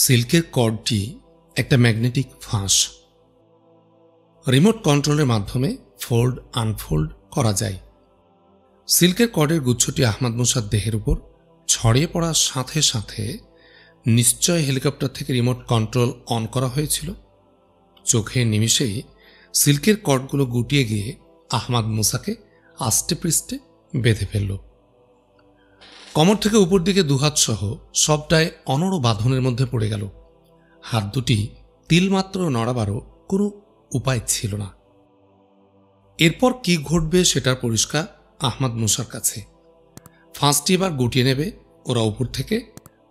সিল্কের কর্ডটি একটা ম্যাগনেটিক ফাঁস। রিমোট কন্ট্রোলের মাধ্যমে ফোল্ড আনফোল্ড করা যায়। সিল্কের কর্ডের গুচ্ছটি আহমদ মুসার দেহের উপর ছড়িয়ে পড়ার সাথে সাথে নিশ্চয় হেলিকপ্টার থেকে রিমোট কন্ট্রোল অন করা হয়েছিল। চোখের নিমিষেই সিল্কের কর্ডগুলো গুটিয়ে গিয়ে আহমদ মুসাকে আষ্টে পৃষ্ঠে বেঁধে ফেলল। কমর থেকে উপর দিকে দুহাত সহ সবটাই অনড় বাঁধনের মধ্যে পড়ে গেল। হাত দুটি তিলমাত্র নড়াবারও কোনো উপায় ছিল না। এরপর কি ঘটবে সেটার পরিষ্কার আহমদ মুসার কাছে। ফাঁসটি এবার গুটিয়ে নেবে ওরা, উপর থেকে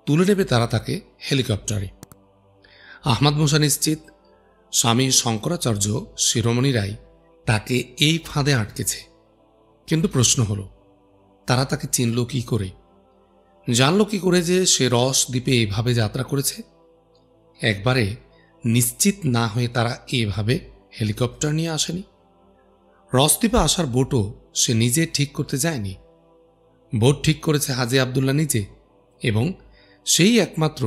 তুলে নেবে তারা তাকে হেলিকপ্টারে। আহমদ মুসা নিশ্চিত স্বামী শঙ্করাচার্য শিরোমণি রায় তাকে এই ফাঁদে আটকেছে। কিন্তু প্রশ্ন হলো, তারা তাকে চিনল কি করে, জানল কি করে যে সে রস দ্বীপে এইভাবে যাত্রা করেছে? একবারে নিশ্চিত না হয়ে তারা এভাবে হেলিকপ্টার নিয়ে আসেনি। রসদ্বীপে আসার বোটও সে নিজে ঠিক করতে যায়নি। বোট ঠিক করেছে হাজি আবদুল্লাহ নিজে, এবং সেই একমাত্র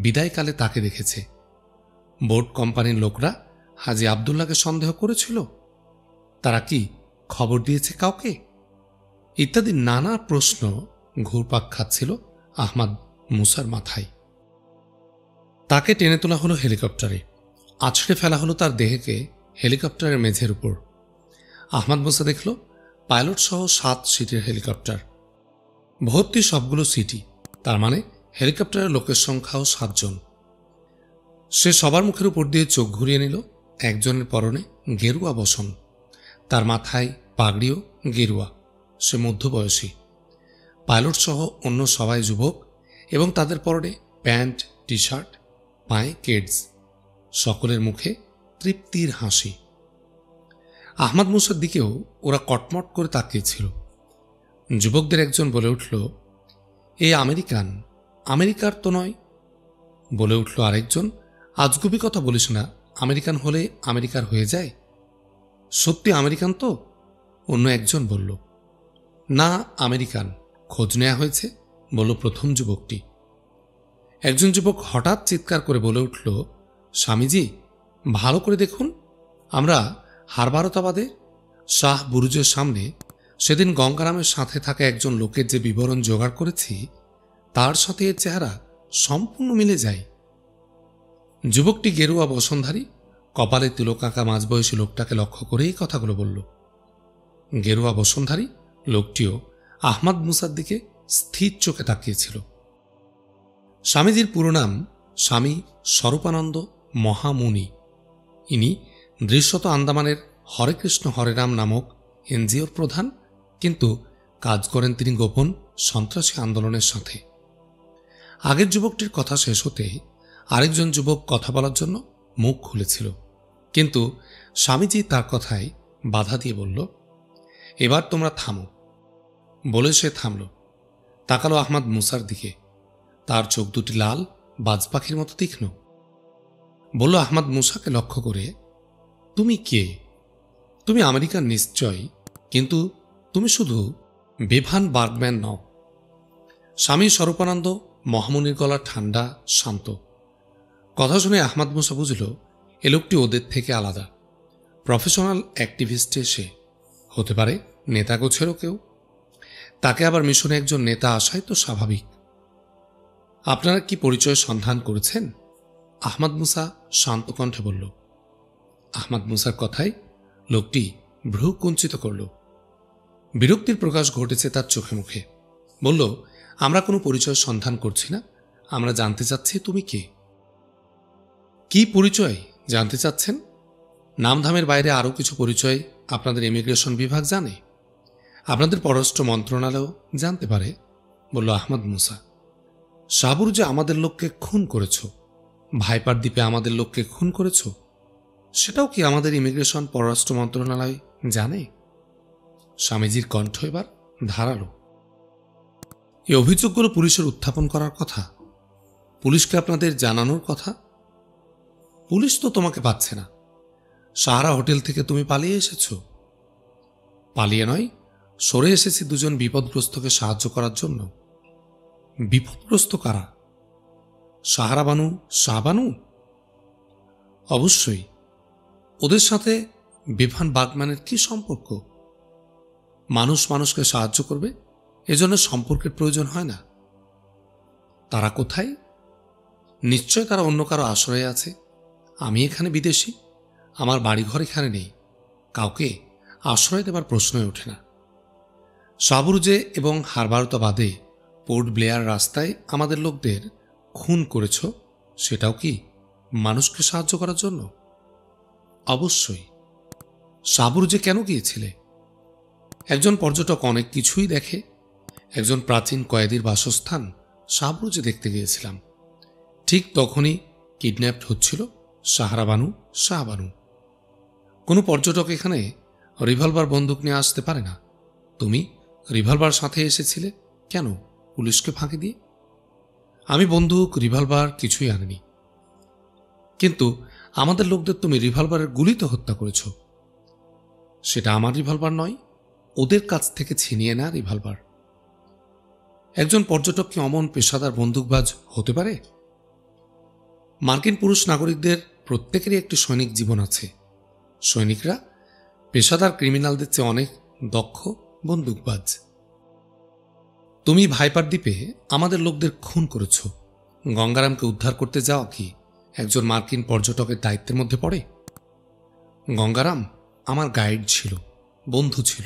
বিদায়কালে তাকে দেখেছে। বোট কোম্পানির লোকরা হাজি আবদুল্লাহকে সন্দেহ করেছিল। তারা কি খবর দিয়েছে কাউকে? ইত্যাদি নানা প্রশ্ন ঘুরপাক খাচ্ছিল আহমদ মুসার মাথায়। তাকে টেনে তোলা হলো হেলিকপ্টারে, আছড়ে ফেলা হলো তার দেহকে হেলিকপ্টারের মেঝের উপর। আহমদ মুসা দেখল পাইলট সহ 7 সিটের হেলিকপ্টার, ভর্তি সবগুলো সিটই, তার মানে হেলিকপ্টারের লোকের সংখ্যাও 7 জন। সে সবার মুখের উপর দিয়ে চোখ ঘুরিয়ে নিল। একজনের পরনে গেরুয়া বসন, তার মাথায় পাগড়িও গেরুয়া। সে মধ্যবয়সী। পাইলট সহ অন্য সবাই যুবক, এবং তাদের পরনে প্যান্ট, টি শার্ট, পায়ে কেডস। সকলের মুখে তৃপ্তির হাসি। আহমদ মুসার দিকেও ওরা কটমট করে তাকিয়েছিল। যুবকদের একজন বলে উঠল, এ আমেরিকান, আমেরিকার তো নয়। বলে উঠল আরেকজন, আজগুবি কথা বলিস না, আমেরিকান হলে আমেরিকার হয়ে যায়। সত্যি আমেরিকান তো? অন্য একজন বলল, না আমেরিকান, খোঁজ নেওয়া হয়েছে, বলল প্রথম যুবকটি। একজন যুবক হঠাৎ চিৎকার করে বলে উঠল, স্বামীজি ভালো করে দেখুন, আমরা হারবারতাবাদে শাহ বুরুজের সামনে সেদিন গঙ্গারামের সাথে থাকা একজন লোকের যে বিবরণ জোগাড় করেছি তার সাথে এর চেহারা সম্পূর্ণ মিলে যায়। যুবকটি গেরুয়া বসনধারী, কপালে তিলকাঁকা মাঝবয়সী লোকটাকে লক্ষ্য করেই কথাগুলো বলল। গেরুয়া বসনধারী লোকটিও আহমদ মুসার দিকে স্থির চোখে তাকিয়েছিল। স্বামীজির পুরো নাম স্বামী স্বরূপানন্দ মহামুনি। ইনি দৃশ্যত আন্দামানের হরে কৃষ্ণ হরে রাম নামক এনজিওর প্রধান, কিন্তু কাজ করেন তিনি গোপন সন্ত্রাসী আন্দোলনের সাথে। আগের যুবকটির কথা শেষ হতে আরেকজন যুবক কথা বলার জন্য মুখ খুলেছিল, কিন্তু স্বামীজি তার কথায় বাধা দিয়ে বলল, এবার তোমরা থামো। বলে সে থামল। তাকালো আহমদ মুসার দিকে। তার চোখ দুটি লাল, বাজ পাখির মতো তীক্ষ্ণ। বলল আহমদ মুসাকে লক্ষ্য করে, তুমি কে? তুমি আমেরিকান নিশ্চয়, কিন্তু তুমি শুধু বেভান বার্গম্যান নও। স্বামী স্বরূপানন্দ মহামুনির গলা ঠান্ডা, শান্ত। কথা শুনে আহমদ মুসা বুঝল এ লোকটি ওদের থেকে আলাদা। প্রফেশনাল অ্যাক্টিভিস্টে সে, হতে পারে নেতা গোছেরও কেউ। তাকে আবার মিশনে একজন নেতা আসাই তো স্বাভাবিক। আপনারা কি পরিচয় সন্ধান করেছেন? আহমদ মুসা শান্ত কণ্ঠে বলল। আহমদ মুসার কথায় লোকটি ভ্রু কুঞ্চিত করল। বিরক্তির প্রকাশ ঘটেছে তার চোখে মুখে। বলল, আমরা কোনো পরিচয় সন্ধান করছি না, আমরা জানতে চাচ্ছি তুমি কে। কি পরিচয় জানতে চাচ্ছেন? নামধামের বাইরে আরও কিছু পরিচয় আপনাদের ইমিগ্রেশন বিভাগ জানে, আপনাদের পররাষ্ট্র মন্ত্রণালয় জানতে পারে, বলল আহমদ মুসা। শাহবুরুজে আমাদের লোককে খুন করেছ, ভাইপার দ্বীপে আমাদের লোককে খুন করেছ, সেটাও কি আমাদের ইমিগ্রেশন পররাষ্ট্র মন্ত্রণালয় জানে? স্বামীজির কণ্ঠ এবার ধারালো। এই অভিযোগগুলো পুলিশের উত্থাপন করার কথা, পুলিশকে আপনাদের জানানোর কথা। পুলিশ তো তোমাকে পাচ্ছে না। সাহারা হোটেল থেকে তুমি পালিয়ে এসেছ। পালিয়ে নয়, সরে এসেছি দুজন বিপদগ্রস্তকে সাহায্য করার জন্য। বিপদগ্রস্ত কারা? সাহারা বানু, শাহবানু? অবশ্যই। ওদের সাথে বিভান বাগম্যানের কি সম্পর্ক? মানুষ মানুষকে সাহায্য করবে, এজন্য সম্পর্কের প্রয়োজন হয় না। তারা কোথায়? নিশ্চয় তারা অন্য কারো আশ্রয়ে আছে। আমি এখানে বিদেশি, আমার বাড়িঘর এখানে নেই, কাউকে আশ্রয় দেবার প্রশ্নই ওঠে না। সাবরুজে এবং হারবারতাবাদে পোর্ট ব্লেয়ার রাস্তায় আমাদের লোকদের খুন করেছ, সেটাও কি মানুষকে সাহায্য করার জন্য? অবশ্যই। সাবরুজে কেন গিয়েছিলে? একজন পর্যটক অনেক কিছুই দেখে। একজন প্রাচীন কয়েদির বাসস্থান সাবরুজে দেখতে গিয়েছিলাম। ঠিক তখনই কিডন্যাপড হচ্ছিল সাহারা বানু, শাহবানু। কোনো পর্যটক এখানে রিভলভার বন্দুক নিয়ে আসতে পারে না। তুমি রিভলভার সাথে এসেছিলে কেন, পুলিশকে ফাঁকি দিয়ে? আমি বন্দুক, রিভলভার কিছুই আনিনি। কিন্তু আমাদের লোকদের তুমি রিভলভারের গুলিতে হত্যা করেছ। সেটা আমার রিভলভার নয়, ওদের কাছ থেকে ছিনিয়ে না রিভলভার। একজন পর্যটক কি অমন পেশাদার বন্দুকবাজ হতে পারে? মার্কিন পুরুষ নাগরিকদের প্রত্যেকেরই একটি সৈনিক জীবন আছে। সৈনিকরা পেশাদার ক্রিমিনালদের চেয়ে অনেক দক্ষ বন্দুকবাজ। তুমি ভাইপার দ্বীপে আমাদের লোকদের খুন করেছ। গঙ্গারামকে উদ্ধার করতে যাওয়া কি একজন মার্কিন পর্যটকের দায়িত্বের মধ্যে পড়ে? গঙ্গারাম আমার গাইড ছিল, বন্ধু ছিল।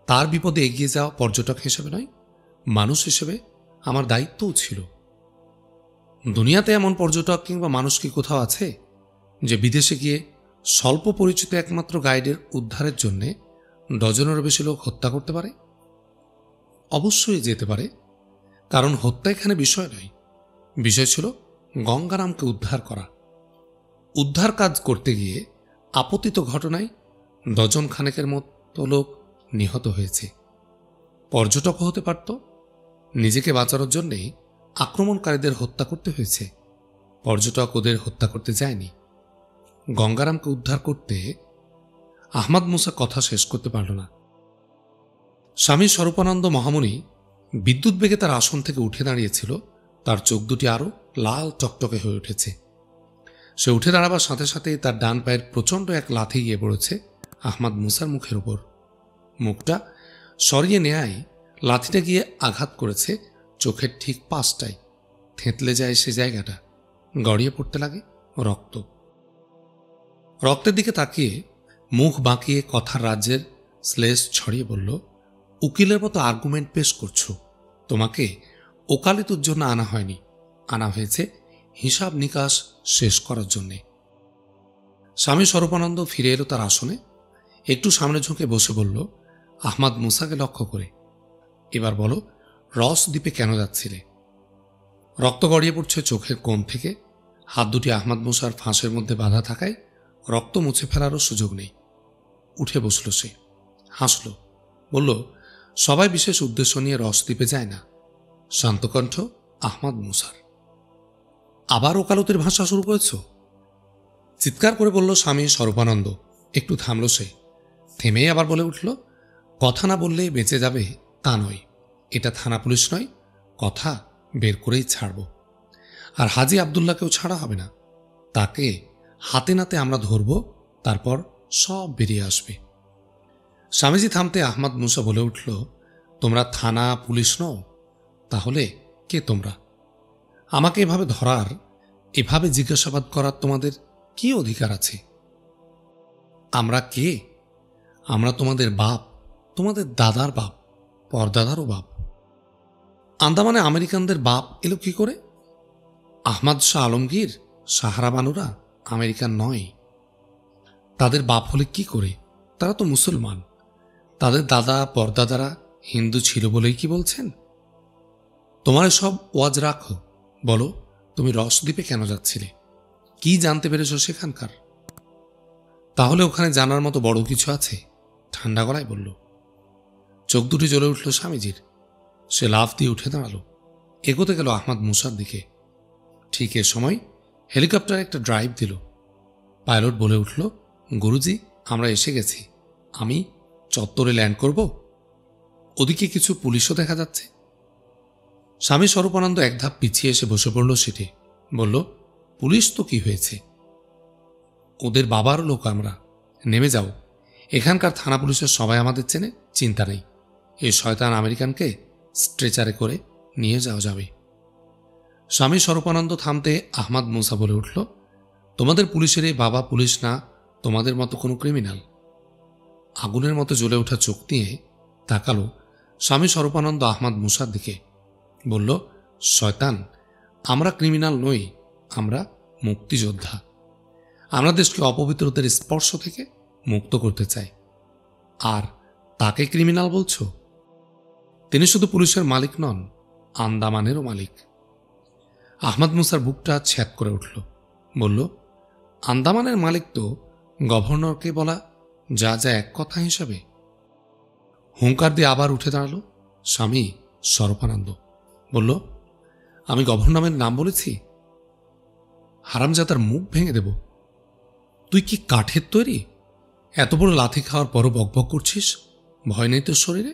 তার বিপদে এগিয়ে যাওয়া পর্যটক হিসেবে নয়, মানুষ হিসেবে আমার দায়িত্বও ছিল। দুনিয়াতে এমন পর্যটক কিংবা মানুষ কি কোথাও আছে যে বিদেশে গিয়ে স্বল্প পরিচিত একমাত্র গাইডের উদ্ধারের জন্যে ডজনেরও বেশি লোক হত্যা করতে পারে? অবশ্যই যেতে পারে, কারণ হত্যা এখানে বিষয় নয়। বিষয় ছিল গঙ্গারামকে উদ্ধার করা। উদ্ধার কাজ করতে গিয়ে আপতিত ঘটনায় ডজন খানেকের মতো লোক নিহত হয়েছে। পর্যটকও হতে পারত। নিজেকে বাঁচানোর জন্যেই আক্রমণকারীদের হত্যা করতে হয়েছে। পর্যটক ওদের হত্যা করতে যায়নি। গঙ্গারামকে উদ্ধার করতে আহমদ মুসা কথা শেষ করতে পারল না। স্বামী স্বরূপানন্দ মহামুনি বিদ্যুৎ বেগে তার আসন থেকে উঠে দাঁড়িয়েছিল। তার চোখ দুটি আরো লাল টকটকে হয়ে উঠেছে। সে উঠে দাঁড়াবার সাথে সাথে তার ডান পায়ের প্রচণ্ড এক লাথি গিয়ে পড়েছে আহমদ মুসার মুখের উপর। মুখটা সরিয়ে নেয়, লাথিটা গিয়ে আঘাত করেছে চোখের ঠিক পাশটায়। থেঁতলে যায় সে জায়গাটা, গড়িয়ে পড়তে লাগে রক্ত। রক্তের দিকে তাকিয়ে মুখ বাঁকিয়ে কথার রাজ্যের শ্লেষ ছড়িয়ে বলল, উকিলের মতো আর্গুমেন্ট পেশ করছো। তোমাকে ওকালতির জন্য আনা হয়নি, আনা হয়েছে হিসাব নিকাশ শেষ করার জন্যে। স্বামী স্বরূপানন্দ ফিরে এলো তার আসনে। একটু সামনে ঝুঁকে বসে বলল আহমদ মুসাকে লক্ষ্য করে, এবার বলো, রস দ্বীপে কেন যাচ্ছিলে? রক্ত গড়িয়ে পড়ছে চোখের কোণ থেকে। হাত দুটি আহমদ মুসার ফাঁসের মধ্যে বাঁধা থাকায় রক্ত মুছে ফেলারও সুযোগ নেই। উঠে বসল সে, হাসল, বলল, সবাই বিশেষ উদ্দেশ্য নিয়ে রস দ্বীপে যায় না। শান্তকণ্ঠ আহমদ মুসার। আবার ওকালতির ভাষা শুরু করেছ? চিৎকার করে বলল স্বামী স্বরূপানন্দ। একটু থামল সে, থেমেই আবার বলে উঠল, কথা না বললে বেঁচে যাবে তা নয়। এটা থানা পুলিশ নয়, কথা বের করেই ছাড়ব। আর হাজি আবদুল্লাহকেও ছাড়া হবে না। তাকে হাতে নাতে আমরা ধরব, তারপর সব বেরিয়ে আসবে। স্বামীজি থামতে আহমদ মুসা বলে উঠল, তোমরা থানা পুলিশ নও, তাহলে কে তোমরা? আমাকে এভাবে ধরার, এভাবে জিজ্ঞাসাবাদ করার তোমাদের কি অধিকার আছে? আমরা কে? আমরা তোমাদের বাপ, তোমাদের দাদার বাপ, পরদাদারও বাপ। আন্দামানে আমেরিকানদের বাপ এলো কি করে? আহমদ শাহ আলমগীর, সাহারা বানুরা আমেরিকান নয়। তাদের বাপ হলে কি করে? তারা তো মুসলমান। তাদের দাদা পরদাদারা হিন্দু ছিল বলেই কি বলছেন? তোমার সব ওয়াজ রাখো, বলো তুমি রসদ্বীপে কেন যাচ্ছিলে? কি জানতে পেরেছ সেখানকার? তাহলে ওখানে জানার মতো বড় কিছু আছে? ঠান্ডা গলায় বলল। চোখ দুটি জ্বলে উঠল স্বামীজির। সে লাফ দিয়ে উঠে দাঁড়ালো, এগোতে গেল আহমদ মুসার দিকে। ঠিক এ সময় হেলিকপ্টার একটা ড্রাইভ দিল। পাইলট বলে উঠল, গুরুজি, আমরা এসে গেছি। আমি চত্বরে ল্যান্ড করব। ওদিকে কিছু পুলিশও দেখা যাচ্ছে। স্বামী স্বরূপানন্দ এক ধাপ পিছিয়ে এসে বসে পড়ল সিটে। বলল, পুলিশ তো কি হয়েছে, ওদের বাবার লোক আমরা, নেমে যাও, এখানকার থানা পুলিশের সবাই আমাদের চেনে, চিন্তা নেই, এই শয়তান আমেরিকানকে স্ট্রেচারে করে নিয়ে যাওয়া যাবে। স্বামী স্বরূপানন্দ থামতে আহমাদ মুসা বলে উঠল, তোমাদের পুলিশের এই বাবা পুলিশ না, তোমাদের মতো কোনো ক্রিমিনাল। আগুনের মতো জ্বলে ওঠা চোখ দিয়ে তাকালো স্বামী স্বরূপানন্দ আহমাদ মুসার দিকে, বলল, শয়তান, আমরা ক্রিমিনাল নই, আমরা মুক্তিযোদ্ধা। আমরা দেশকে অপবিত্রতার স্পর্শ থেকে মুক্ত করতে চাই, আর তাকে ক্রিমিনাল বলছো? তিনি শুধু পুলিশের মালিক নন, আন্দামানেরও মালিক। আহমাদ মুসার বুকটা ছ্যাদ করে উঠল, বলল, আন্দামানের মালিক তো গভর্নরকে বলা যা যা এক কথা হিসাবে। হুঙ্কার দিয়ে আবার উঠে দাঁড়ালো স্বামী স্বরূপানন্দ, বলল, আমি গভর্নরের নাম বলেছি? হারামজাদার মুখ ভেঙে দেব। তুই কি কাঠের তৈরি? এত বড় লাথি খাওয়ার পরও বকবক করছিস, ভয় নেই তোর শরীরে?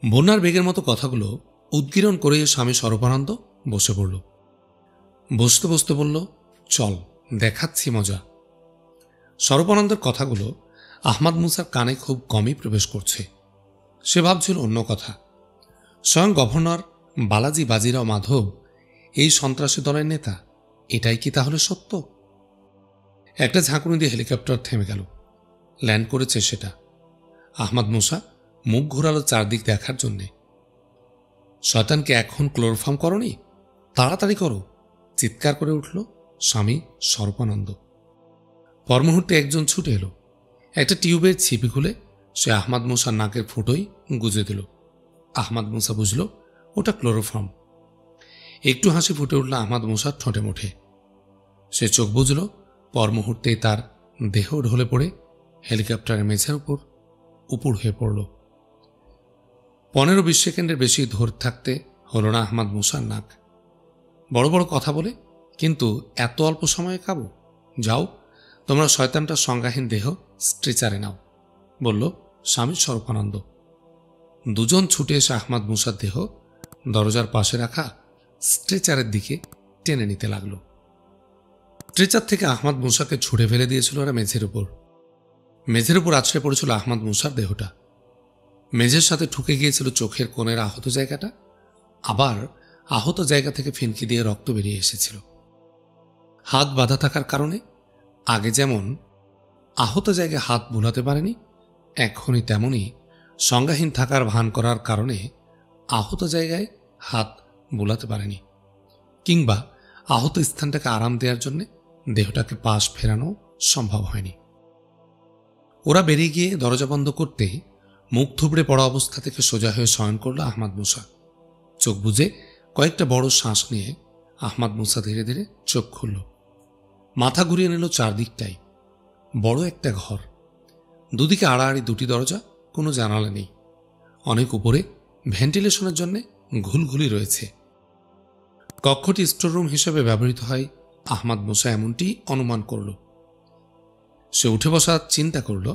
বন্যার বেগের মতো কথাগুলো উদ্গীরণ করে স্বামী স্বরূপানন্দ বসে পড়ল। বসতে বসতে বলল, চল দেখাচ্ছি মজা। স্বরূপানন্দের কথাগুলো আহমাদ মুসার কানে খুব কমই প্রবেশ করছে। সে ভাবছিল অন্য কথা। স্বয়ং গভর্নর বালাজি বাজিরাও মাধব এই সন্ত্রাসী দলের নেতা, এটাই কি তাহলে সত্য? একটা ঝাঁকুনি দিয়ে হেলিকপ্টার থেমে গেল, ল্যান্ড করেছে সেটা। আহমাদ মুসা মুখ ঘোরালো চারদিক দেখার জন্যে। শয়তানকে এখন ক্লোরোফর্ম করনি, তাড়াতাড়ি করো, চিৎকার করে উঠল স্বামী স্বরূপানন্দ। পর মুহূর্তে একজন ছুটে এলো, একটা টিউবের ছিপি খুলে সে আহমাদ মুসার নাকের ফুটোই গুজে দিল। আহমাদ মুসা বুঝল ওটা ক্লোরোফর্ম। একটু হাসি ফুটে উঠল আহমাদ মুসার ঠোঁটে মুঠে। সে চোখ বুঝল, পর মুহূর্তেই তার দেহ ঢলে পড়ে হেলিকপ্টারের মেঝের উপর উপুড় হয়ে পড়ল। 15-20 সেকেন্ডের বেশি ধরে থাকতে হল না আহমাদ মুসার নাক। বড় বড় কথা বলে, কিন্তু এত অল্প সময়ে কাবু? যাও, তোমরা শয়তানটার সংজ্ঞাহীন দেহ স্ট্রেচারে নাও, বলল স্বামী স্বরূপানন্দ। দুজন ছুটে এসে আহমাদ মুসার দেহ দরজার পাশে রাখা স্ট্রেচারের দিকে টেনে নিতে লাগল। স্ট্রেচার থেকে আহমাদ মুসাকে ছুড়ে ফেলে দিয়েছিল ওরা মেঝের উপর। মেঝের উপর আছড়ে পড়েছিল আহমাদ মুসার দেহটা। মেঝের সাথে ঠুকে গিয়েছিল চোখের কোণের আহত জায়গাটা, আবার আহত জায়গা থেকে ফিনকি দিয়ে রক্ত বেরিয়ে এসেছিল। হাত বাঁধা থাকার কারণে আগে যেমন আহত জায়গায় হাত বুলাতে পারেনি, এখনই তেমনই সংজ্ঞাহীন থাকার ভান করার কারণে আহত জায়গায় হাত বুলাতে পারেনি, কিংবা আহত স্থানটাকে আরাম দেওয়ার জন্য দেহটাকে পাশ ফেরানো সম্ভব হয়নি। ওরা বেরিয়ে গিয়ে দরজা বন্ধ করতেই মুখ থুবড়ে পড়া অবস্থা থেকে সোজা হয়ে শয়ন করল আহমাদ মুসা। চোখ বুজে কয়েকটা বড় শ্বাস নিয়ে আহমাদ মুসা ধীরে ধীরে চোখ খুলল। মাথা ঘুরিয়ে নিল চারদিকটাই। বড় একটা ঘর, দুদিকে আড়াআড়ি দুটি দরজা, কোনো জানালা নেই। অনেক উপরে ভেন্টিলেশনের জন্য ঘুলঘুলি রয়েছে। কক্ষটি স্টোররুম হিসেবে ব্যবহৃত হয় আহমাদ মুসা এমনটি অনুমান করল। সে উঠে বসার চিন্তা করল,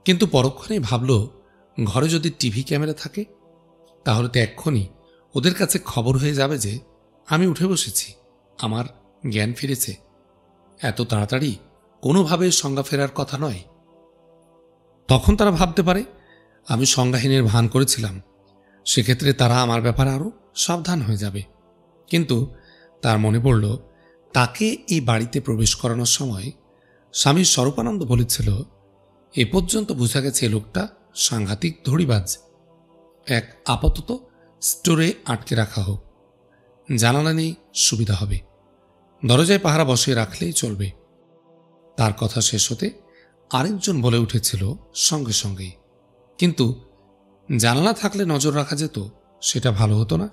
কিন্তু পরক্ষণেই ভাবল, ঘরে যদি টিভি ক্যামেরা থাকে তাহলে তো এক্ষুনি ওদের কাছে খবর হয়ে যাবে যে আমি উঠে বসেছি, আমার জ্ঞান ফিরেছে। এত তাড়াতাড়ি কোনোভাবে সংজ্ঞা ফেরার কথা নয়। তখন তারা ভাবতে পারে আমি সংজ্ঞাহীনের ভান করেছিলাম, সেক্ষেত্রে তারা আমার ব্যাপারে আরও সাবধান হয়ে যাবে। কিন্তু তার মনে পড়ল, তাকে এই বাড়িতে প্রবেশ করানোর সময় স্বামী স্বরূপানন্দ বলেছিল, এ পর্যন্ত বোঝা গেছে লোকটা সাংঘাতিক ধড়িবাজ। এক আপাতত স্টোরে আটকে রাখা হোক, জানালা নেই, সুবিধা হবে, দরজায় পাহারা বসিয়ে রাখলেই চলবে। তার কথা শেষ হতে আরেকজন বলে উঠেছিল সঙ্গে সঙ্গেই, কিন্তু জানালা থাকলে নজর রাখা যেত, সেটা ভালো হতো না?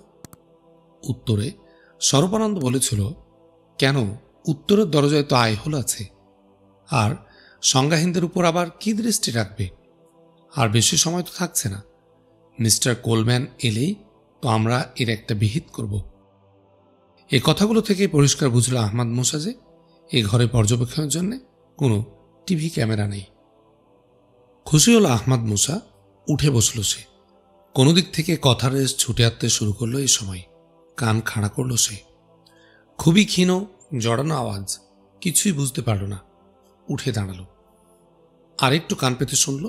উত্তরে স্বরূপানন্দ বলেছিল, কেন, উত্তরের দরজায় তো আইহোল আছে, আর সংজ্ঞাহীনদের উপর আবার কি দৃষ্টি রাখবে? আর বেশি সময় তো থাকছে না, মিস্টার কোলম্যান এলেই তো আমরা এর একটা বিহিত করব। এই কথাগুলো থেকে পরিষ্কার বুঝল আহমাদ মুসা যে এই ঘরে পর্যবেক্ষণের জন্য কোনো টিভি ক্যামেরা নেই। খুশি হল আহমাদ মুসা, উঠে বসল সে। কোনো দিক থেকে কথার রেস ছুটে আসতে শুরু করলো। এই সময় কান খাড়া করল সে। খুবই ক্ষীণ জড়ানো আওয়াজ, কিছুই বুঝতে পারল না। উঠে দাঁড়ালো, আরেকটু কান পেতে শুনল।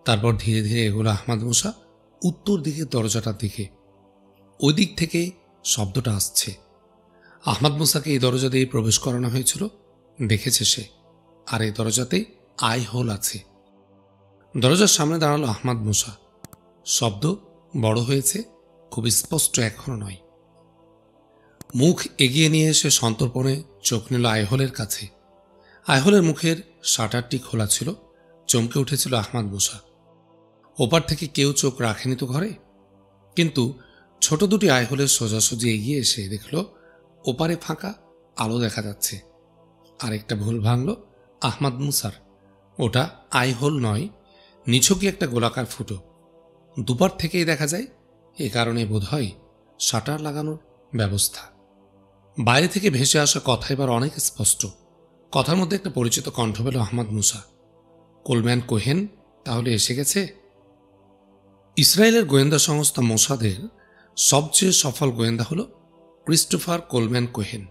তারপর ধীরে ধীরে এগোলো আহমদ মুসা উত্তর দিকে দরজাটার দিকে। ওই দিক থেকে শব্দটা আসছে। আহমদ মুসাকে এই দরজা দিয়ে প্রবেশ করানো হয়েছিল, দেখেছে সে। আর এই দরজাতেই আই হোল আছে। দরজার সামনে দাঁড়ালো আহমদ মুসা। শব্দ বড় হয়েছে, খুব স্পষ্ট এখনো নয়। মুখ এগিয়ে নিয়ে এসে সন্তর্পণে চোখ নিল আইহোলের কাছে। আইহোলের মুখের শাটারটি খোলা ছিল। চমকে উঠেছিল আহমদ মুসা। ওপার থেকে কেউ চোখ রাখেনি তো ঘরে। কিন্তু ছোট দুটি আইহোলের সোজাসুজি এগিয়ে এসে দেখল ওপারে ফাঁকা, আলো দেখা যাচ্ছে। আরেকটা ভুল ভাঙল আহমদ মুসার। ওটা আইহোল নয়, নিছকই একটা গোলাকার ফুটো। দুপার থেকেই দেখা যায়, এ কারণে বোধহয় শাটার লাগানোর ব্যবস্থা। বাইরে থেকে ভেসে আসা কথা এবার অনেক স্পষ্ট। কথার মধ্যে একটা পরিচিত কণ্ঠ পেল আহমদ মুসা। কোলম্যান কোহেন তাহলে এসে গেছে? ইসরায়েলের গোয়েন্দা সংস্থা মোসাদের সবচেয়ে সফল গোয়েন্দা হল ক্রিস্টোফার কোলম্যান কোহেন।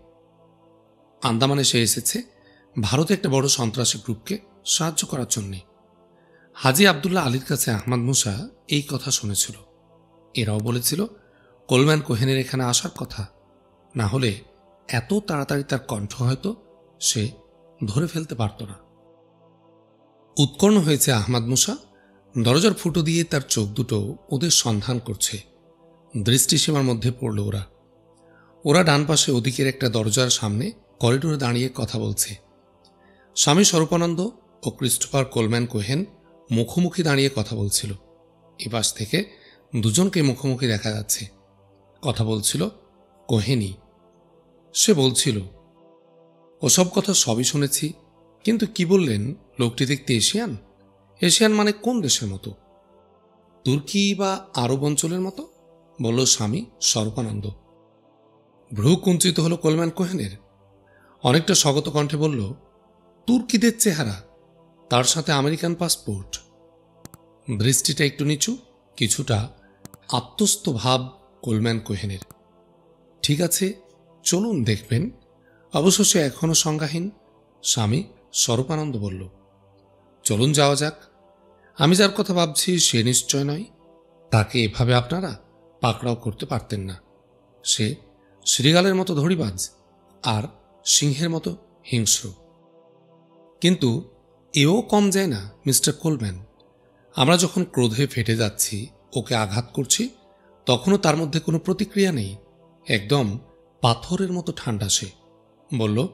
আন্দামানে সে এসেছে ভারতে একটা বড় সন্ত্রাসী গ্রুপকে সাহায্য করার জন্যে। হাজি আবদুল্লাহ আলীর কাছে আহমদ মুসা এই কথা শুনেছিল। এরাও বলেছিল কোলম্যান কোহেনের এখানে আসার কথা, না হলে এত তাড়াতাড়ি তার কণ্ঠ হয়তো সে ধরে ফেলতে পারত না। উৎকর্ণ হয়েছে আহমদ মুসা। দরজার ফুটো দিয়ে তার চোখ দুটো ওদের সন্ধান করছে। দৃষ্টিসীমার মধ্যে পড়ল ওরা ডান পাশে ওদিকের একটা দরজার সামনে করিডোরে দাঁড়িয়ে কথা বলছে। স্বামী স্বরূপানন্দ ও ক্রিস্টোফার কোলম্যান কোহেন মুখোমুখি দাঁড়িয়ে কথা বলছিল। এপাশ থেকে দুজনকে মুখোমুখি দেখা যাচ্ছে। কথা বলছিল কোহেনই। সে বলছিল, ওসব কথা সবই শুনেছি, কিন্তু কি বললেন লোকটি দেখতে এশিয়ান? এশিয়ান মানে কোন দেশের মতো? তুর্কি বা আরব অঞ্চলের মতো, বলল স্বামী স্বরূপানন্দ। ভ্রু কুঞ্চিত হল কোলম্যান কোহেনের। অনেকটা স্বগত কণ্ঠে বলল, তুর্কিদের চেহারা, তার সাথে আমেরিকান পাসপোর্ট। দৃষ্টিটা একটু নিচু, কিছুটা আত্মস্থ ভাব কোলম্যান কোহেনের। ঠিক আছে, চলুন দেখবেন। অবশ্য সে এখনো সংজ্ঞাহীন। স্বামী স্বরূপানন্দ বলল, চলুন যাওয়া যাক। আমি যার কথা ভাবছি সে নিশ্চয় নয়। তাকে এভাবে আপনারা পাকড়াও করতে পারতেন না। সে শ্রীগালের মতো ধড়িবাজ আর সিংহের মতো হিংস্র। কিন্তু এও কম যায় না মিস্টার কোলম্যান। আমরা যখন ক্রোধে ফেটে যাচ্ছি, ওকে আঘাত করছি, তখনও তার মধ্যে কোনো প্রতিক্রিয়া নেই। একদম পাথরের মতো ঠান্ডা সে, বলল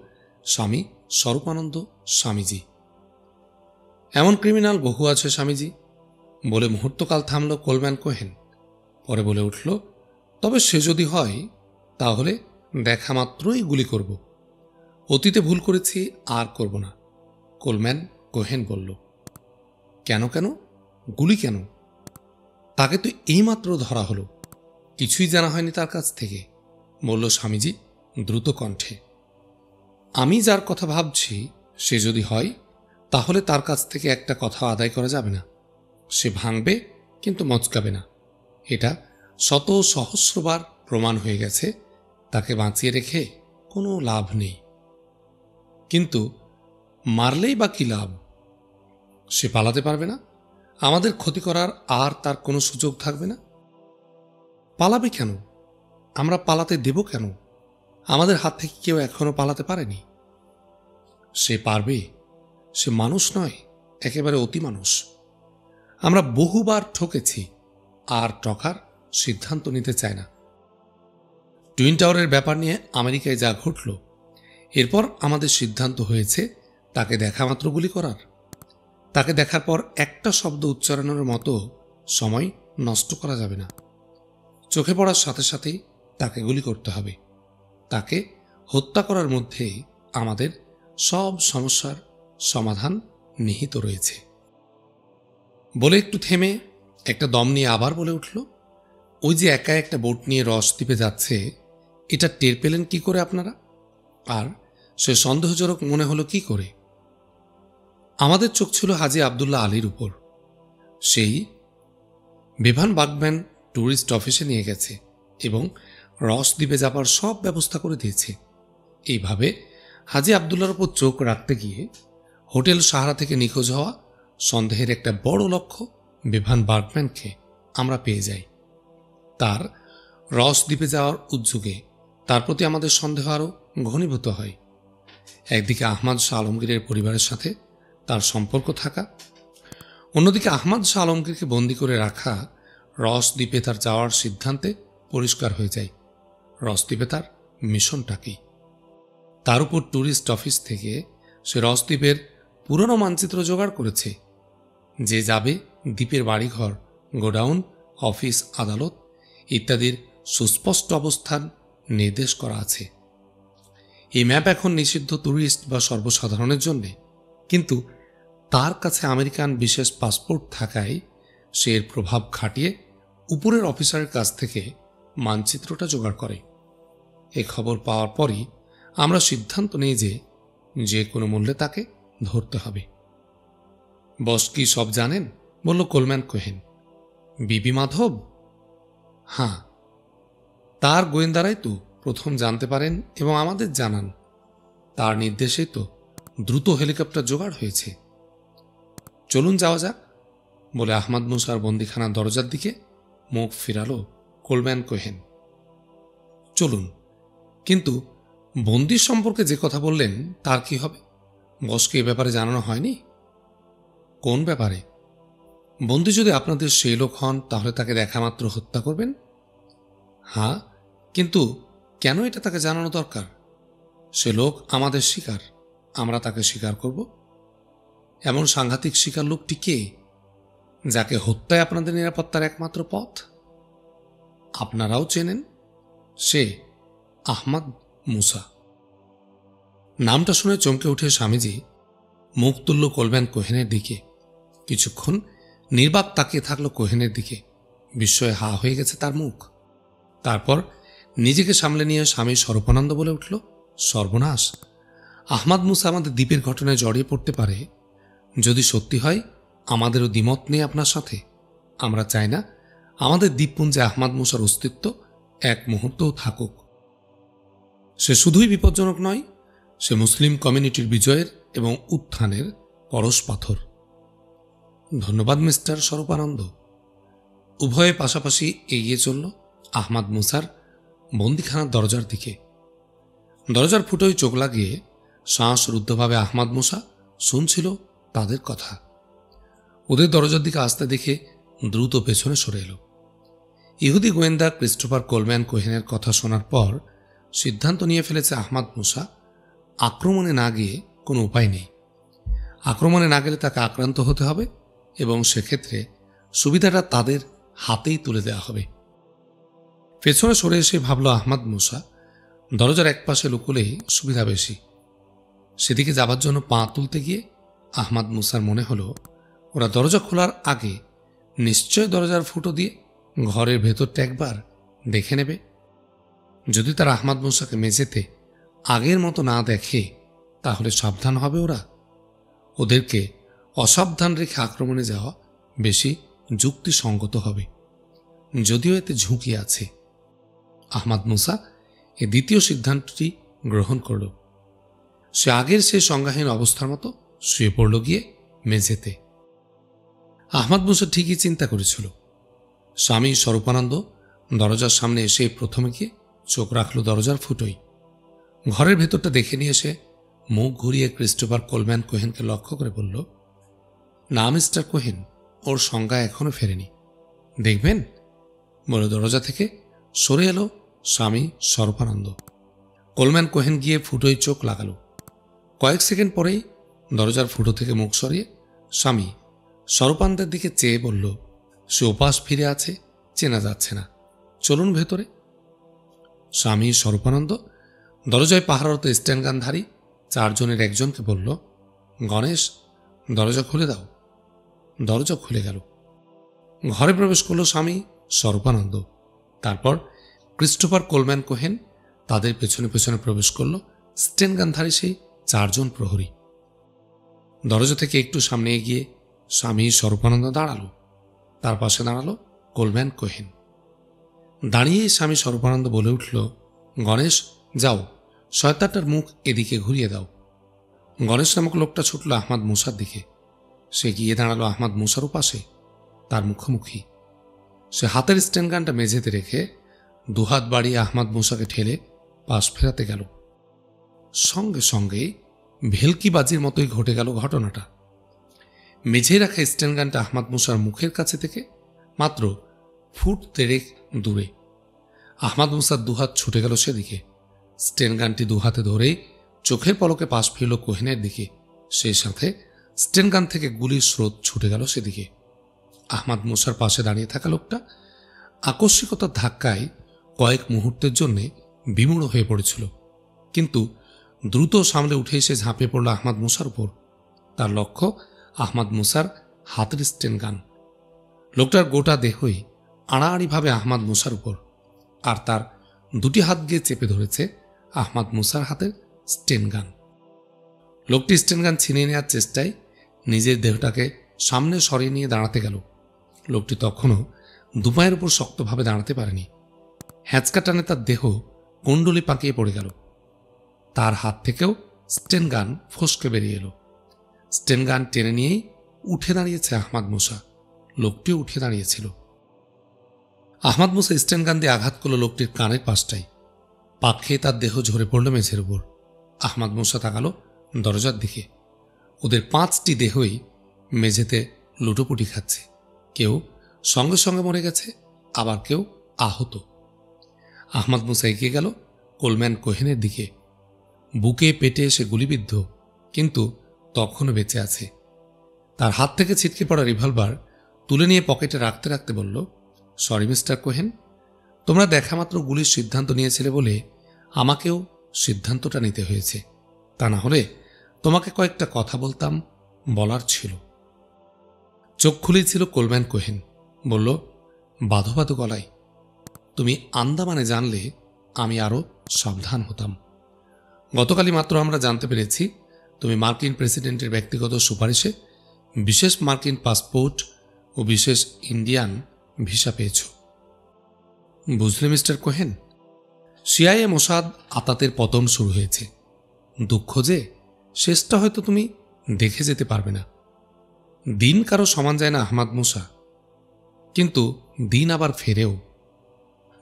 স্বামী স্বরূপানন্দ স্বামীজি। এমন ক্রিমিনাল বহু আছে স্বামীজি, বলে মুহূর্তকাল থামল কোলম্যান কোহেন। পরে বলে উঠল, তবে সে যদি হয় তাহলে দেখা মাত্রই গুলি করব। অতীতে ভুল করেছি, আর করব না। কোলম্যান কোহেন বলল, কেন কেন গুলি কেন? তাকে তো এইমাত্র ধরা হলো, কিছুই জানা হয়নি তার কাছ থেকে, বলল স্বামীজি দ্রুত কণ্ঠে। আমি যার কথা ভাবছি সে যদি হয় তাহলে তার কাছ থেকে একটা কথা আদায় করা যাবে না। সে ভাঙবে কিন্তু মচকাবে না। এটা শত সহস্রবার প্রমাণ হয়ে গেছে। তাকে বাঁচিয়ে রেখে কোনো লাভ নেই। কিন্তু মারলেই বা কি লাভ? সে পালাতে পারবে না। আমাদের ক্ষতি করার আর তার কোনো সুযোগ থাকবে না। পালাবে কেন? আমরা পালাতে দেব কেন? আমাদের হাত থেকে কেউ এখনো পালাতে পারেনি। সে পারবে। সে মানুষ নয়, একেবারে অতি মানুষ। আমরা বহুবার ঠকেছি, আর ঠকার সিদ্ধান্ত নিতে চায় না। টুইন টাওয়ারের ব্যাপার নিয়ে আমেরিকায় যা ঘটল, এরপর আমাদের সিদ্ধান্ত হয়েছে তাকে দেখা মাত্র গুলি করার। তাকে দেখার পর একটা শব্দ উচ্চারণের মতো সময় নষ্ট করা যাবে না। চোখে পড়ার সাথে সাথেই তাকে গুলি করতে হবে। তাকে হত্যা করার মধ্যেই আমাদের সব সমস্যার সমাধান নিহিত রয়েছে। বলে একটু থেমে একটা দম নিয়ে আবার বলে উঠল, ওই যে একা একটা বোট নিয়ে রস দ্বীপে যাচ্ছে, এটা টের পেলেন কি করে আপনারা? আর সে সন্দেহজনক মনে হলো কি করে? আমাদের চোখ ছিল হাজি আবদুল্লাহ আলীর উপর। সেই বিভান বাগম্যান ট্যুরিস্ট অফিসে নিয়ে গেছে এবং রস দ্বীপে যাবার সব ব্যবস্থা করে দিয়েছে। এইভাবে হাজি আবদুল্লার উপর চোখ রাখতে গিয়ে হোটেল সাহারা থেকে নিখোঁজ হওয়া সন্দেহের একটা বড় লক্ষ্য বিভান বার্গম্যানকে আমরা পেয়ে যাই। তার রস দ্বীপে যাওয়ার উদ্যোগে তার প্রতি আমাদের সন্দেহ আরও ঘনীভূত হয়। একদিকে আহমদ শাহ আলমগীরের পরিবারের সাথে তার সম্পর্ক থাকা, অন্যদিকে আহমদ শাহ আলমগীরকে বন্দি করে রাখা রস দ্বীপে তার যাওয়ার সিদ্ধান্তে পরিষ্কার হয়ে যায় রস দ্বীপে তার মিশনটা কি। তার উপর ট্যুরিস্ট অফিস থেকে সে রস দ্বীপের পুরনো মানচিত্র জোগাড় করেছে। যে যাবে দ্বীপের বাড়িঘর, গোডাউন, অফিস, আদালত ইত্যাদির সুস্পষ্ট অবস্থান নির্দেশ করা আছে। এই ম্যাপ এখন নিষিদ্ধ ট্যুরিস্ট বা সর্বসাধারণের জন্যে, কিন্তু তার কাছে আমেরিকান বিশেষ পাসপোর্ট থাকায় সে এর প্রভাব খাটিয়ে উপরের অফিসারের কাছ থেকে মানচিত্রটা জোগাড় করে। এ খবর পাওয়ার পরই আমরা সিদ্ধান্ত নিই যে কোনো মূল্যে তাকে ধরতে হবে। বস কি সব জানেন? বলল কোলম্যান কোহেন। বিবি মাধব? হ্যাঁ, তার গোয়েন্দারাই তো প্রথম জানতে পারেন এবং আমাদের জানান। তার নির্দেশেই তো দ্রুত হেলিকপ্টার জোগাড় হয়েছে। চলুন যাওয়া যাক, বলে আহমদ মুসার বন্দিখানার দরজার দিকে মুখ ফিরালো কোলম্যান কোহেন। চলুন, কিন্তু বন্দির সম্পর্কে যে কথা বললেন তার কি হবে? বসকে এ ব্যাপারে জানানো হয়নি? কোন ব্যাপারে? বন্দি যদি আপনাদের সেই লোক হন তাহলে তাকে দেখা মাত্র হত্যা করবেন? হ্যাঁ, কিন্তু কেন এটা তাকে জানানো দরকার? সে লোক আমাদের শিকার, আমরা তাকে স্বীকার করব। এমন সাংঘাতিক শিকার লোকটি কে, যাকে হত্যায় আপনাদের নিরাপত্তার একমাত্র পথ? আপনারাও চেনেন, সে আহমদ মুসা। নামটা শুনে চমকে উঠে স্বামীজি মুখ তুলল কোলম্যান কোহেনের দিকে। কিছুক্ষণ নির্বাক তাকিয়ে থাকলো কোহেনের দিকে। বিস্ময়ে হা হয়ে গেছে তার মুখ। তারপর নিজেকে সামলে নিয়ে স্বামী স্বরূপানন্দ বলে উঠল, সর্বনাশ! আহমদ মুসা আমাদের দ্বীপের ঘটনায় জড়িয়ে পড়তে পারে। যদি সত্যি হয়, আমাদেরও দ্বিমত নেই আপনার সাথে। আমরা চাই না আমাদের দ্বীপপুঞ্জে আহমদ মুসার অস্তিত্ব এক মুহূর্তও থাকুক। সে শুধুই বিপজ্জনক নয়, সে মুসলিম কমিউনিটির বিজয়ের এবং উত্থানের পরশ পাথর। ধন্যবাদ মিস্টার স্বরূপানন্দ। উভয়ে পাশাপাশি এগিয়ে চলল আহমদ মুসার বন্দিখানার দরজার দিকে। দরজার ফুটোয় চোখ লাগিয়ে শ্বাসরুদ্ধভাবে আহমদ মুসা শুনছিল তাদের কথা। ওদের দরজার দিকে আসতে দেখে দ্রুত পেছনে সরে এলো। ইহুদি গোয়েন্দা ক্রিস্টোফার কোলম্যান কোহেনের কথা শোনার পর সিদ্ধান্ত নিয়ে ফেলেছে আহমদ মুসা আক্রমণে না গিয়ে কোনো উপায় নেই। আক্রমণে না গেলে তাকে আক্রান্ত হতে হবে এবং সেক্ষেত্রে সুবিধাটা তাদের হাতেই তুলে দেওয়া হবে। পেছনে সরে এসে ভাবল আহমদ মুসা, দরজার একপাশে লুকুলেই সুবিধা বেশি। সেদিকে যাবার জন্য পা তুলতে গিয়ে আহমদ মুসার মনে হলো ওরা দরজা খোলার আগে নিশ্চয় দরজার ফুটো দিয়ে ঘরের ভেতরটা একবার দেখে নেবে। যদি তারা আহমদ মুসাকে মেঝেতে আগের মতো না দেখে তাহলে সাবধান হবে ওরা। ওদেরকে অসাবধান রেখে আক্রমণে যাওয়া বেশি যুক্তিসঙ্গত হবে, যদিও এতে ঝুঁকি আছে। আহমদ মুসা এ দ্বিতীয় সিদ্ধান্তটি গ্রহণ করল। সে আগের সেই সংজ্ঞাহীন অবস্থার মতো শুয়ে পড়ল গিয়ে মেঝেতে। আহমদ মুসা ঠিকই চিন্তা করেছিল। স্বামী স্বরূপানন্দ দরজার সামনে এসে প্রথমে গিয়ে চোখ রাখল দরজার ফুটোই। ঘরের ভেতরটা দেখে নিয়ে এসে মুখ ঘুরিয়ে ক্রিস্টোফার কোলম্যান কোহেনকে লক্ষ্য করে বলল, না মিস্টার কোহেন, ওর সংজ্ঞা এখনো ফেরেনি, দেখবেন? বলে দরজা থেকে সরে এলো স্বামী স্বরূপানন্দ। কোলম্যান কোহেন গিয়ে ফুটোয় চোখ লাগালো। কয়েক সেকেন্ড পরেই দরজার ফুটো থেকে মুখ সরিয়ে স্বামী স্বরূপানন্দের দিকে চেয়ে বলল, সে ওপাশ ফিরে আছে, চেনা যাচ্ছে না, চলুন ভেতরে। স্বামী স্বরূপানন্দ দরজায় পাহারারত স্ট্যান্ডগানধারী চারজনের একজনকে বলল, গণেশ, দরজা খুলে দাও। দরজা খুলে গেল। ঘরে প্রবেশ করল স্বামী স্বরূপানন্দ। তারপর ক্রিস্টোফার কোলম্যান কোহেন তাদের পেছনে পেছনে প্রবেশ করল স্ট্যান্ডগানধারী সেই চারজন প্রহরী। দরজা থেকে একটু সামনে এগিয়ে স্বামী স্বরূপানন্দ দাঁড়ালো। তার পাশে দাঁড়ালো কোলম্যান কোহেন। দাঁড়িয়ে স্বামী স্বরূপানন্দ বলে উঠল, গণেশ, যাও, শয়তানটার মুখ এদিকে ঘুরিয়ে দাও। গণেশ নামক লোকটা ছুটল আহমাদ মুসার দিকে। সে গিয়ে দাঁড়ালো আহমাদ মুসারও পাশে, তার মুখোমুখি। সে হাতের স্ট্যান্ড গানটা মেঝেতে রেখে দুহাত বাড়িয়ে আহমাদ মুসাকে ঠেলে পাশ ফেরাতে গেল। সঙ্গে সঙ্গে ভেলকিবাজির মতোই ঘটে গেল ঘটনাটা। মেঝে রাখা স্ট্যান্ড গানটা আহমাদ মুসার মুখের কাছে থেকে মাত্র ফুট 3 দূরে। আহমাদ মুসার দুহাত ছুটে গেল সেদিকে। স্ট্যান্ড গানটি দুহাতে ধরে চোখের পলকে পাশ ফিরল কোহেনের দিকে। সেই সাথে স্ট্যান্ড গান থেকে গুলির স্রোত ছুটে গেল সেদিকে। আহমাদ মুসার পাশে দাঁড়িয়ে থাকা লোকটা আকস্মিকতার ধাক্কায় কয়েক মুহূর্তের জন্য বিমূঢ় হয়ে পড়েছিল, কিন্তু দ্রুত সামলে উঠে এসে ঝাঁপিয়ে পড়ল আহমাদ মুসার উপর। তার লক্ষ্য আহমাদ মুসার হাতের স্ট্যান্ড গান। লোকটার গোটা দেহই আড়াআড়িভাবে আহমাদ মুসার উপর, আর তার দুটি হাত গিয়ে চেপে ধরেছে আহমাদ মুসার হাতের স্ট্যান্ড গান। লোকটি স্ট্যান্ড গান ছিনিয়ে নেওয়ার চেষ্টায় নিজের দেহটাকে সামনে সরিয়ে নিয়ে দাঁড়াতে গেল। লোকটি তখনও দুপায়ের উপর শক্তভাবে দাঁড়াতে পারেনি। হ্যাঁচকা টানে তার দেহ কুণ্ডলি পাকিয়ে পড়ে গেল। তার হাত থেকেও স্ট্যান্ড গান ফসকে বেরিয়ে এলো। স্ট্যান্ড গান টেনে নিয়েই উঠে দাঁড়িয়েছে আহমাদ মুসা। লোকটিও উঠে দাঁড়িয়েছিল। আহমাদ মুসা স্ট্যান্ড গান দিয়ে আঘাত করল লোকটির কানের পাশটায়। পাক খেয়ে তার দেহ ঝরে পড়ল মেঝের উপর। আহমাদ মুসা তাকালো দরজার দিকে। ওদের 5টি দেহই মেঝেতে লুটোপুটি খাচ্ছে। কেউ সঙ্গে সঙ্গে মরে গেছে, আবার কেউ আহত। আহমাদ মুসা এগিয়ে গেল কোলম্যান কোহেনের দিকে। বুকে পেটে সে গুলিবিদ্ধ, কিন্তু তখনও বেঁচে আছে। তার হাত থেকে ছিটকে পড়া রিভলভার তুলে নিয়ে পকেটে রাখতে রাখতে বলল, সরি মিস্টার কোহেন, তোমরা দেখামাত্র গুলির সিদ্ধান্ত নিয়েছিলে বলে আমাকেও সিদ্ধান্তটা নিতে হয়েছে। তা না হলে তোমাকে কয়েকটা কথা বলার ছিল। চোখ খুলেছিল কোলম্যান কোহেন। বলল বাঁধো বাঁধো গলায়, তুমি আন্দামানে জানলে আমি আরো সাবধান হতাম। গতকালই মাত্র আমরা জানতে পেরেছি তুমি মার্কিন প্রেসিডেন্টের ব্যক্তিগত সুপারিশে বিশেষ মার্কিন পাসপোর্ট ও বিশেষ ইন্ডিয়ান ভিসা পেয়েছ। বুঝলে মিস্টার কোহেন, সিআইএ মোসাদ আতাতের পতন শুরু হয়েছে। দুঃখ যে শেষটা হয়তো তুমি দেখে যেতে পারবে না। দিন কারো সমান যায় না আহমাদ মুসা, কিন্তু দিন আবার ফেরেও।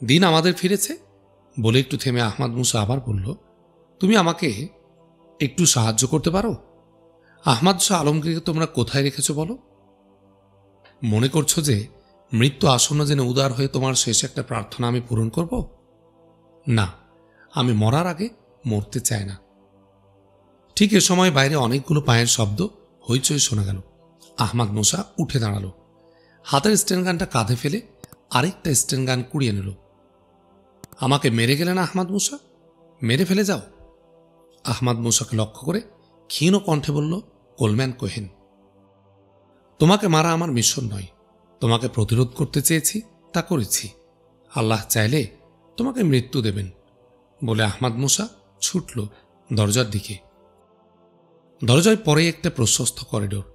দিন আমাদের ফিরেছে বলে একটু থেমে আহমাদ মুসা আবার বলল, তুমি আমাকে একটু সাহায্য করতে পারো? আহমাদ শাহ আলমগীরকে তোমরা কোথায় রেখেছ বলো? মনে করছো যে মৃত্যু আসন্ন জেনে উদার হয়ে তোমার শেষ একটা প্রার্থনা আমি পূরণ করব? না, আমি মরার আগে মরতে চাই না। ঠিক এ সময় বাইরে অনেকগুলো পায়ের শব্দ হইচই শোনা গেল। আহমাদ মুসা উঠে দাঁড়ালো। হাতের স্ট্যান্ড গানটা কাঁধে ফেলে আরেকটা স্ট্যান্ড গান কুড়িয়ে নিল। আমাকে মেরে গেলে না আহমাদ মুসা? মেরে ফেলে যাও। আহমাদ মুসাকে লক্ষ্য করে ক্ষীণ কণ্ঠে বলল কোলম্যান কোহেন, তোমাকে মারা আমার মিশন নয়। তোমাকে প্রতিরোধ করতে চেয়েছি, তা করেছি। আল্লাহ চাইলে তোমাকে মৃত্যু দেবেন বলে আহমাদ মুসা ছুটল দরজার দিকে। দরজায় পরে একটা প্রশস্ত করিডোর।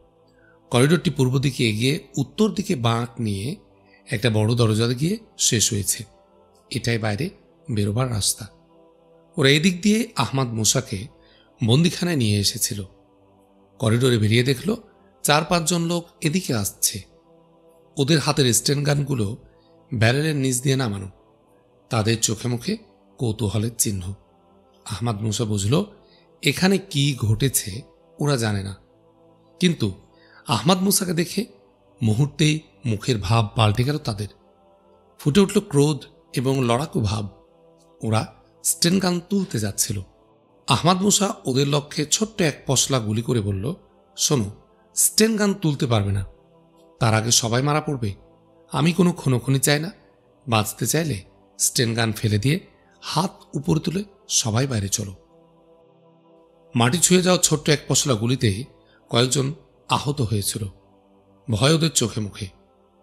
করিডোরটি পূর্ব দিকে এগিয়ে উত্তর দিকে বাঁক নিয়ে একটা বড় দরজা গিয়ে শেষ হয়েছে। এটাই বাইরে বেরোবার রাস্তা। ওরা এদিক দিয়ে আহমাদ মুসাকে বন্দিখানায় নিয়ে এসেছিল। করিডোরে বেরিয়ে দেখল 4-5 জন লোক এদিকে আসছে। ওদের হাতের স্ট্যান্ড গানগুলো ব্যারেলের নিচ দিয়ে নামানো। তাদের চোখে মুখে কৌতূহলের চিহ্ন। আহমাদ মুসা বুঝল এখানে কি ঘটেছে ওরা জানে না, কিন্তু আহমাদ মুসাকে দেখে মুহূর্তেই মুখের ভাব পাল্টে গেল তাদের। ফুটে উঠল ক্রোধ এবং লড়াকু ভাব। ওরা স্ট্যান্ড গান তুলতে যাচ্ছিল। আহমাদ মুসা ওদের লক্ষ্যে ছোট্ট এক পশলা গুলি করে বলল, শোনো, স্ট্যান্ড গান তুলতে পারবে না। তার আগে সবাই মারা পড়বে। আমি কোনো খুনোখুনি চাই না। বাঁচতে চাইলে স্ট্যান্ড গান ফেলে দিয়ে হাত উপরে তুলে সবাই বাইরে চলো। মাটি ছুঁয়ে যাওয়া ছোট্ট এক পশলা গুলিতে কয়েকজন আহত হয়েছিল। ভয় ওদের চোখে মুখে।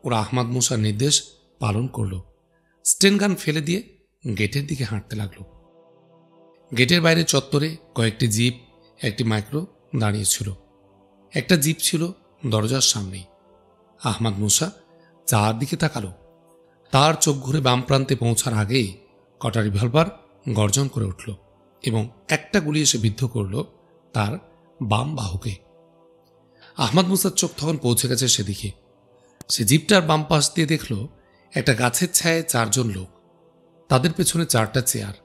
ওরা আহমাদ মুসার নির্দেশ পালন করল। স্ট্যান্ড গান ফেলে দিয়ে গেটের দিকে হাঁটতে লাগলো। গেটের বাইরে চত্বরে কয়েকটি জিপ, একটি মাইক্রো দাঁড়িয়েছিল। একটা জিপ ছিল দরজার সামনেই। আহমাদ মুসা চারদিকে তাকালো। তার চোখ ঘুরে বাম প্রান্তে পৌঁছার আগেই কটা রিভলভার গর্জন করে উঠল। এবং একটা গুলি এসে বিদ্ধ করল তার বাম বাহুকে। আহমদ মুসার চোখ তখন পৌঁছে গেছে সেদিকে। সে জিপটার বাম পাশ দিয়ে দেখল একটা গাছের ছায়ায় 4 জন লোক, তাদের পেছনে 4টা চেয়ার,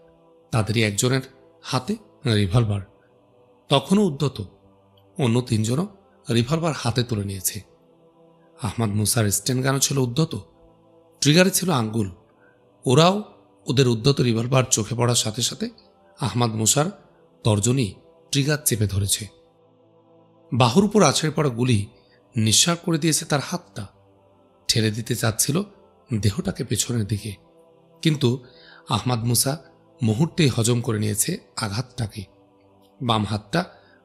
তাদেরই একজনের হাতে রিভলভার, তখনও উদ্ধত। অন্য 3 জনও রিভলভার হাতে তুলে নিয়েছে। আহমদ মুসার স্টেনগানও ছিল উদ্ধত, ট্রিগারে ছিল আঙ্গুল। ওরাও ওদের উদ্ধত রিভলভার চোখে পড়ার সাথে সাথে আহমদ মুসার তর্জনী ট্রিগার চেপে ধরেছে। বাহুর উপর আছড়ে পড়া গুলি নিঃসাড় করে দিয়েছে তার হাতটা। ঠেলে দিতে চাচ্ছিল দেহটাকে পেছনের দিকে, কিন্তু আহমদ মুসা মুহূর্তেই হজম করে নিয়েছে আঘাতটাকে। বাম হাতটা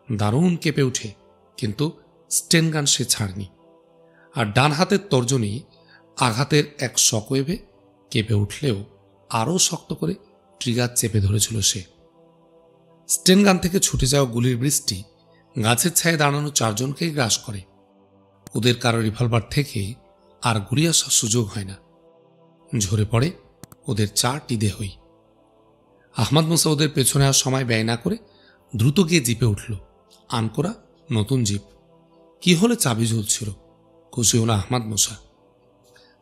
দারুণ কেঁপে উঠে, কিন্তু স্টেনগান সে ছাড়নি। আর ডান হাতের তর্জনী আঘাতের এক শকওয়েভে কেঁপে উঠলেও আরও শক্ত করে ট্রিগার চেপে ধরেছিল সে। স্টেনগান থেকে ছুটে যাওয়া গুলির বৃষ্টি গাছের ছায়ে দাঁড়ানো 4 জনকেই গ্রাস করে। ওদের কারো রিভলভার থেকে আর গুলি আসার সুযোগ হয় না। ঝরে পড়ে ওদের 4টি দেহই। আহমদ মুসা ওদের পেছনে আর সময় ব্যয় না করে দ্রুত গিয়ে জিপে উঠল। আনকোরা নতুন জিপ, কি হলে চাবি ঝুলছিল। খুশি হল আহমদ মুসা।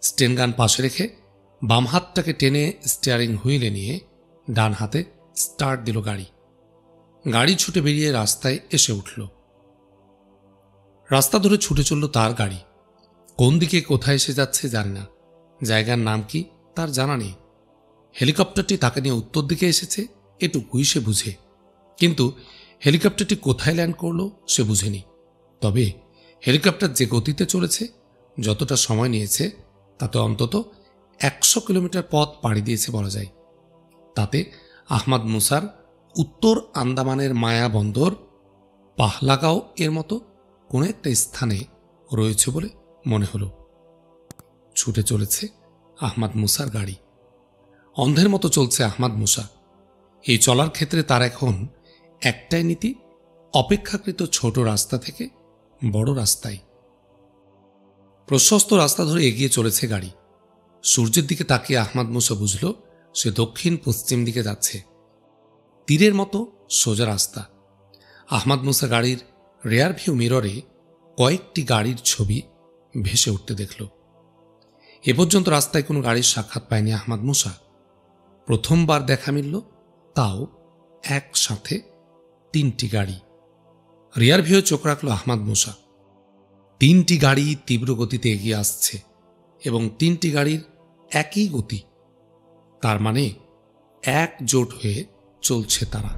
স্টেনগান পাশে রেখে বাম হাতটাকে টেনে স্টিয়ারিং হুইলে নিয়ে ডান হাতে স্টার্ট দিল গাড়ি। গাড়ি ছুটে বেরিয়ে রাস্তায় এসে উঠল। রাস্তা ধরে ছুটে চলল তার গাড়ি। কোন দিকে কোথায় এসে যাচ্ছে জানে না, জায়গার নাম কি তার জানা নেই। হেলিকপ্টারটি তাকে নিয়ে উত্তর দিকে এসেছে এটুকুই সে বুঝে, কিন্তু হেলিকপ্টারটি কোথায় ল্যান্ড করলো সে বুঝেনি। তবে হেলিকপ্টার যে গতিতে চলেছে, যতটা সময় নিয়েছে, তাতে অন্তত 100 কিলোমিটার পথ পাড়ি দিয়েছে বলা যায়। তাতে আহমদ মুসার উত্তর আন্দামানের মায়া বন্দর পাহলাগাঁও এর মতো কোনো একটা স্থানে রয়েছে বলে মনে হল। ছুটে চলেছে আহমদ মুসার গাড়ি। অন্ধের মতো চলছে আহমদ মুসা। এই চলার ক্ষেত্রে তার এখন একটাই নীতি, অপেক্ষাকৃত ছোট রাস্তা থেকে বড় রাস্তায়। প্রশস্ত রাস্তা ধরে এগিয়ে চলেছে গাড়ি। সূর্যের দিকে তাকিয়ে আহমদ মুসা বুঝল সে দক্ষিণ পশ্চিম দিকে যাচ্ছে। তীরের মতো সোজা রাস্তা। আহমদ মুসা গাড়ির রেয়ার ভিউ মিররে কয়েকটি গাড়ির ছবি ভেসে উঠতে দেখল। এ পর্যন্ত রাস্তায় কোনো গাড়ির সাক্ষাৎ পায়নি আহমদ মুসা। প্রথমবার দেখা মিলল, তাও একসাথে 3টি গাড়ি। রেয়ার ভিউ চোখ রাখল আহমদ মুসা। 3টি গাড়ি তীব্র গতিতে এগিয়ে আসছে এবং 3টি গাড়ির একই গতি। তার মানে একজোট হয়ে চলছে তারা।